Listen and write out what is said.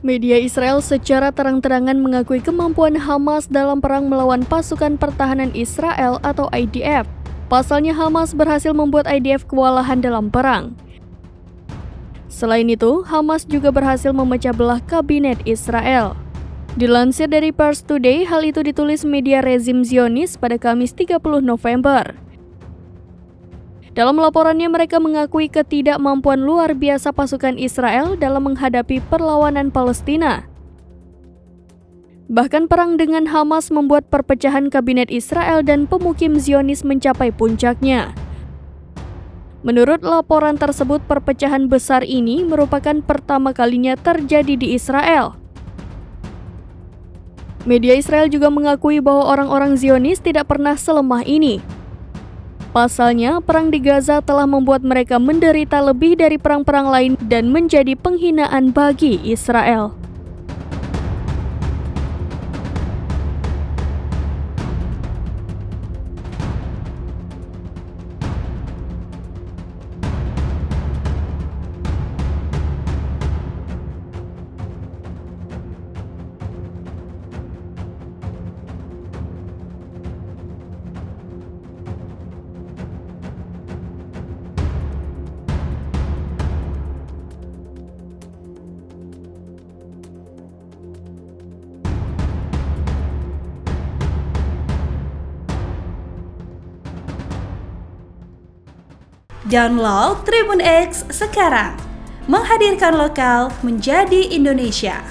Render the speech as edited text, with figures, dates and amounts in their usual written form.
Media Israel secara terang-terangan mengakui kemampuan Hamas dalam perang melawan pasukan pertahanan Israel atau IDF. Pasalnya Hamas berhasil membuat IDF kewalahan dalam perang. Selain itu, Hamas juga berhasil memecah belah kabinet Israel. Dilansir dari Pars Today, hal itu ditulis media rezim Zionis pada Kamis 30 November. Dalam laporannya, mereka mengakui ketidakmampuan luar biasa pasukan Israel dalam menghadapi perlawanan Palestina. Bahkan perang dengan Hamas membuat perpecahan kabinet Israel dan pemukim Zionis mencapai puncaknya. Menurut laporan tersebut, perpecahan besar ini merupakan pertama kalinya terjadi di Israel. Media Israel juga mengakui bahwa orang-orang Zionis tidak pernah selemah ini. Pasalnya, perang di Gaza telah membuat mereka menderita lebih dari perang-perang lain dan menjadi penghinaan bagi Israel. Download Tribun X sekarang, menghadirkan lokal menjadi Indonesia.